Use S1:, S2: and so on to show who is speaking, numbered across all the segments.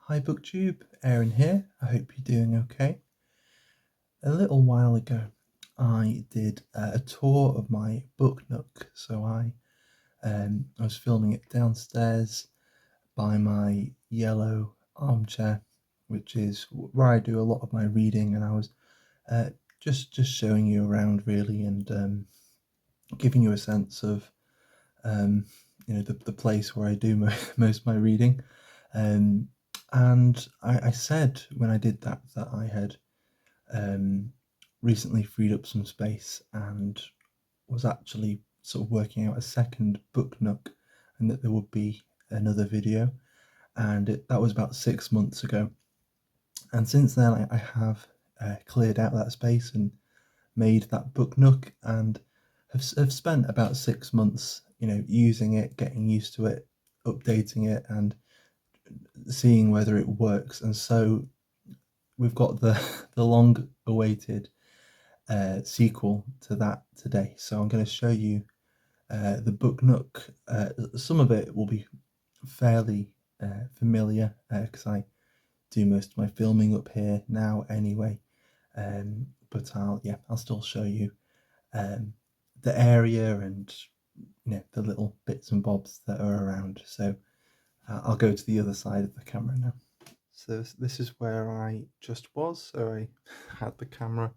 S1: Hi Booktube, Aaron here. I hope you're doing okay. A little while ago, I did a tour of my Book Nook. I was filming it downstairs by my yellow armchair, which is where I do a lot of my reading, and I was uh, just showing you around really, and giving you a sense of um, the place where I do most of my reading. Um, and I said when I did that I had um, recently freed up some space and was actually sort of working out a second book nook, and that there would be another video. And that was about 6 months ago. And since then, I have cleared out that space and made that book nook, and have spent about 6 months, using it, getting used to it, updating it, and seeing whether it works. And so we've got the the long awaited sequel to that today. So I'm going to show you the Book Nook. Some of it will be fairly familiar because I do most of my filming up here now anyway. But I'll still show you um, the area and the little bits and bobs that are around. So I'll go to the other side of the camera now. So this is where I just was. So I had the camera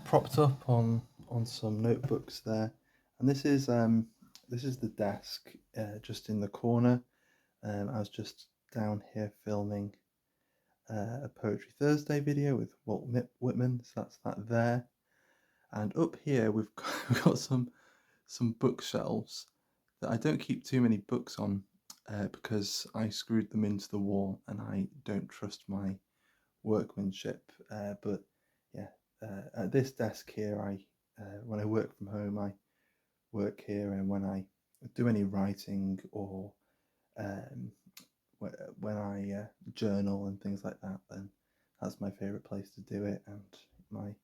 S1: propped up on some notebooks there, and this is the desk just in the corner. I was just down here filming a Poetry Thursday video with Walt Whitman, so that's that there. And up here we've got some bookshelves that I don't keep too many books on because I screwed them into the wall and I don't trust my workmanship. But yeah, at this desk here, when I work from home, I work here, and when I do any writing or um, when I journal and things like that, then that's my favourite place to do it. And my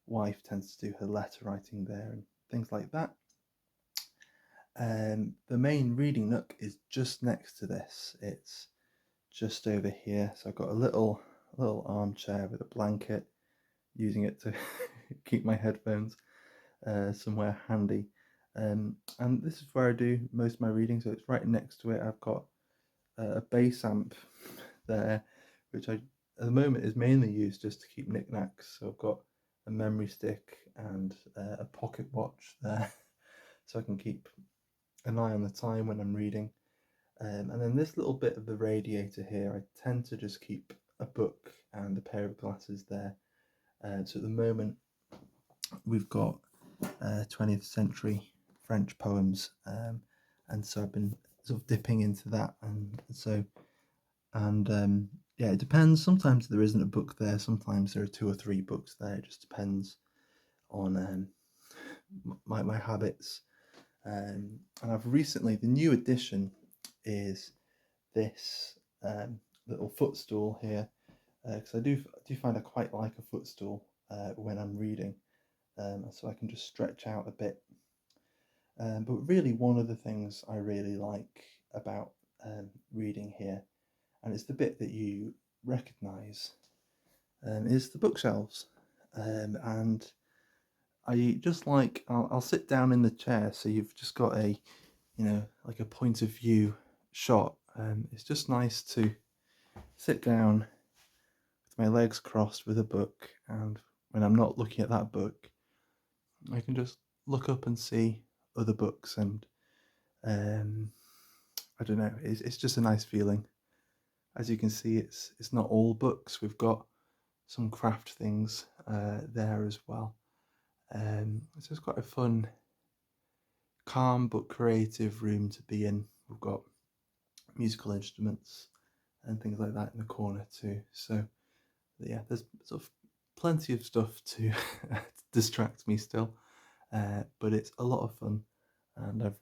S1: wife tends to do her letter writing there and things like that. The main reading nook is just next to this. It's just over here. So I've got a little armchair with a blanket, using it to keep my headphones somewhere handy. And this is where I do most of my reading. So it's right next to it. I've got a bass amp there, which at the moment is mainly used just to keep knickknacks. So I've got a memory stick and a pocket watch there, so I can keep an eye on the time when I'm reading. And then this little bit of the radiator here, I tend to just keep a book and a pair of glasses there. So at the moment, we've got 20th century French poems, and so I've been sort of dipping into that, yeah, it depends. Sometimes there isn't a book there. Sometimes there are 2 or 3 books there. It just depends on my habits. And I've recently, the new addition is this little footstool here, because I do find I quite like a footstool when I'm reading, so I can just stretch out a bit. But really, one of the things I really like about reading here, and it's the bit that you recognise, is the bookshelves. And I just like, I'll sit down in the chair, so you've just got like a point of view shot. It's just nice to sit down with my legs crossed with a book, and when I'm not looking at that book, I can just look up and see other books, and I don't know, it's just a nice feeling. As you can see, it's not all books. We've got some craft things there as well. So it's quite a fun, calm but creative room to be in. We've got musical instruments and things like that in the corner too. So yeah, there's sort of plenty of stuff to distract me still, but it's a lot of fun. And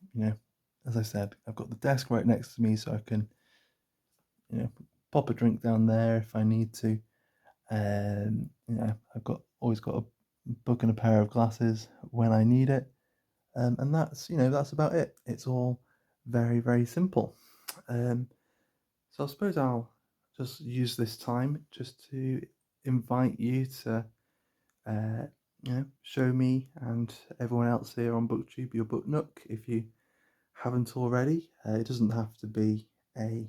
S1: as I said, I've got the desk right next to me, so I can pop a drink down there if I need to. I've always got a book and a pair of glasses when I need it. And that's about it. It's all very, very simple. So I suppose I'll just use this time just to invite you to, uh, show me and everyone else here on BookTube your Book Nook if you haven't already. It doesn't have to be a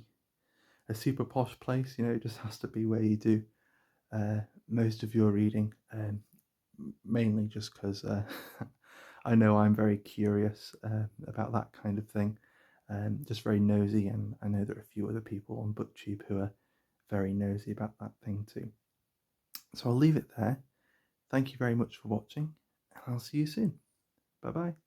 S1: super posh place, it just has to be where you do most of your reading, mainly just because I know I'm very curious about that kind of thing, just very nosy, and I know there are a few other people on BookTube who are very nosy about that thing too. So I'll leave it there. Thank you very much for watching, and I'll see you soon. Bye bye.